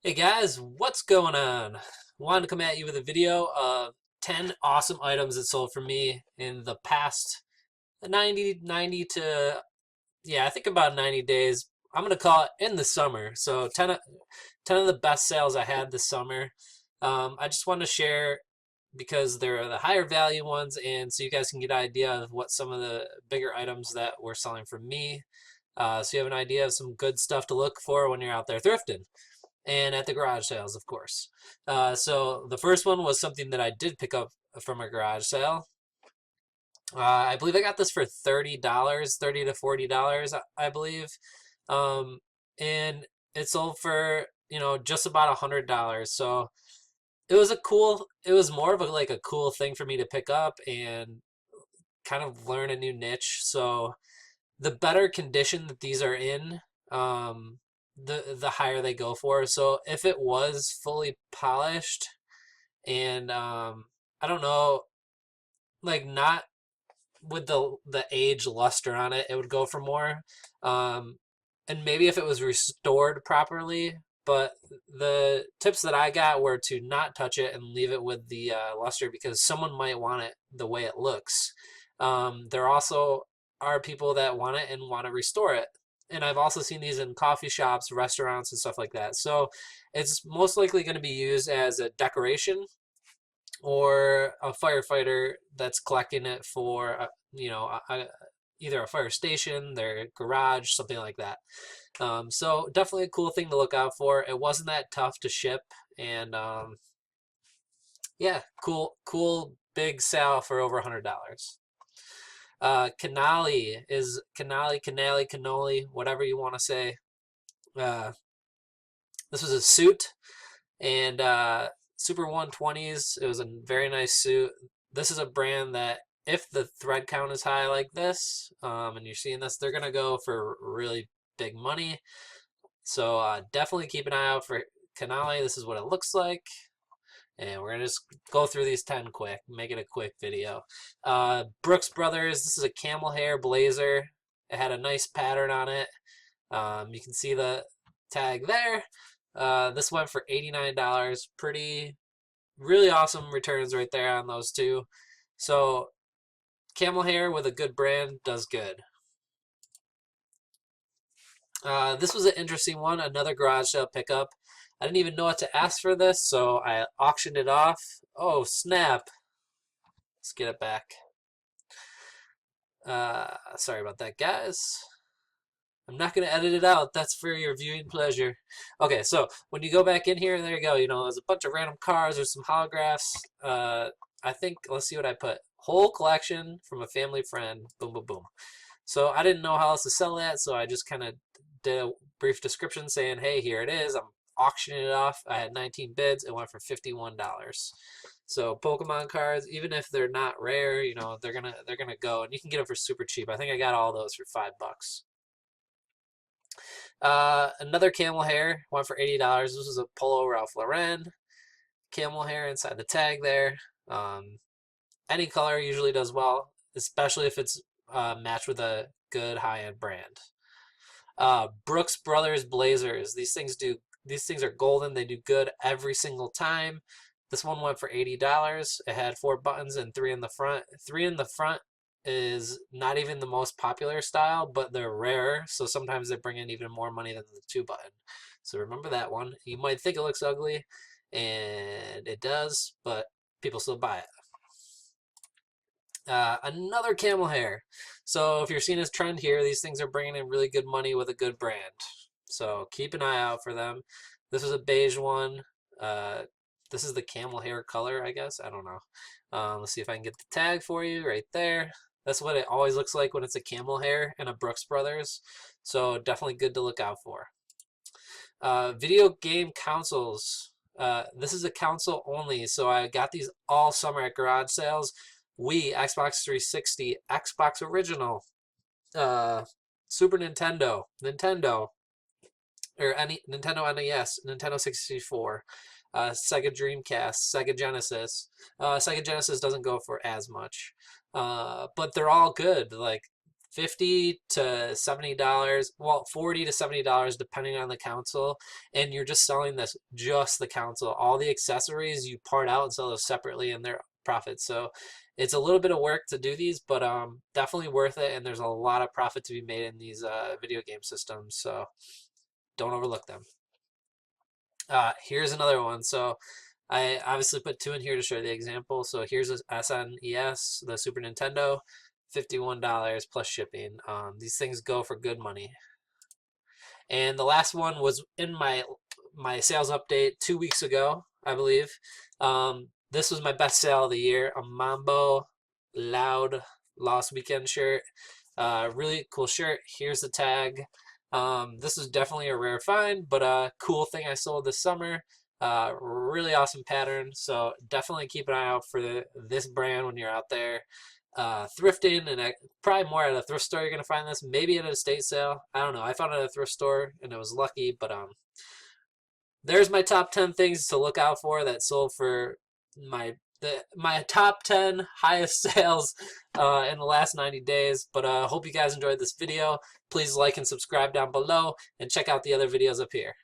Hey guys, what's going on? Wanted to come at you with a video of 10 awesome items that sold for me in the past 90 to, yeah, I think about 90 days. I'm going to call it in the summer. So 10 of the best sales I had this summer. I just want to share because they're the higher value ones, and so you guys can get an idea of what some of the bigger items that were selling for me. So you have an idea of some good stuff to look for when you're out there thrifting and at the garage sales, of course. So the first one was something that I did pick up from a garage sale. I believe I got this for $30, $30 to $40, I believe, um, and it sold for just about $100. So it was a cool. It was more of like a cool thing for me to pick up and kind of learn a new niche. So the better condition that these are in, the higher they go for. So if it was fully polished and I don't know, like not with the age luster on it, it would go for more. Um, and maybe if it was restored properly. But the tips that I got were to not touch it and leave it with the luster because someone might want it the way it looks. There also are people that want it and want to restore it. And I've also seen these in coffee shops, restaurants, and stuff like that. So it's most likely going to be used as a decoration or a firefighter that's collecting it for, either a fire station, their garage, something like that. So definitely a cool thing to look out for. It wasn't that tough to ship, and yeah, cool big sale for over $100. Canali is canali, whatever you want to say. Uh, this was a suit and Super 120s. It was a very nice suit. This is a brand that if the thread count is high like this, and you're seeing this, they're gonna go for really big money. So definitely keep an eye out for Canali. This is what it looks like. And we're gonna just go through these 10 quick, make it a quick video. Brooks Brothers, this is a camel hair blazer. It had a nice pattern on it. You can see the tag there. This went for $89. Really awesome returns right there on those two. So camel hair with a good brand does good. This was an interesting one, another garage sale pickup. I didn't even know what to ask for this, so I auctioned it off. Oh, snap. Let's get it back. Sorry about that, guys. I'm not going to edit it out. That's for your viewing pleasure. Okay, so when you go back in here, there you go. There's a bunch of random cars. There's some holographs. I think, let's see what I put. Whole collection from a family friend. Boom, boom, boom. So I didn't know how else to sell that, so I just kind of did a brief description saying, hey, here it is. I'm auctioning it off. I had 19 bids. It went for $51. So Pokemon cards, even if they're not rare, they're gonna go, and you can get them for super cheap. I think I got all those for $5. Another camel hair, one for $80. This was a Polo Ralph Lauren camel hair inside the tag there. Any color usually does well, especially if it's matched with a good high-end brand. Brooks Brothers blazers. These things are golden. They do good every single time. This one went for $80. It had 4 buttons and 3 in the front. 3 in the front is not even the most popular style, but they're rare, so sometimes they bring in even more money than the 2 button. So remember that one. You might think it looks ugly, and it does, but people still buy it. Another camel hair. So if you're seeing this trend here, these things are bringing in really good money with a good brand. So keep an eye out for them. This is a beige one. This is the camel hair color, I guess. I don't know. Let's see if I can get the tag for you right there. That's what it always looks like when it's a camel hair and a Brooks Brothers. So definitely good to look out for. Video game consoles. This is a console only, so I got these all summer at garage sales. Wii, Xbox 360, Xbox Original, uh, Super Nintendo, or any Nintendo NES, Nintendo 64, Sega Dreamcast, Sega Genesis. Sega Genesis doesn't go for as much, but they're all good. Like $50 to $70, well, $40 to $70 depending on the console, and you're just selling this just the console. All the accessories you part out and sell those separately, and they're profits. So it's a little bit of work to do these, but definitely worth it. And there's a lot of profit to be made in these video game systems. So don't overlook them. Here's another one. So I obviously put two in here to show the example. So here's a SNES, the Super Nintendo, $51 plus shipping. These things go for good money. And the last one was in my sales update 2 weeks ago, I believe. This was my best sale of the year, a Mambo Loud Lost Weekend shirt. Really cool shirt. Here's the tag. This is definitely a rare find, but a cool thing I sold this summer. Really awesome pattern. So definitely keep an eye out for this brand when you're out there thrifting, and probably more at a thrift store you're gonna find this. Maybe at an estate sale. I don't know. I found it at a thrift store and it was lucky, but there's my top 10 things to look out for that sold for my top 10 highest sales in the last 90 days. But hope you guys enjoyed this video. Please like and subscribe down below and check out the other videos up here.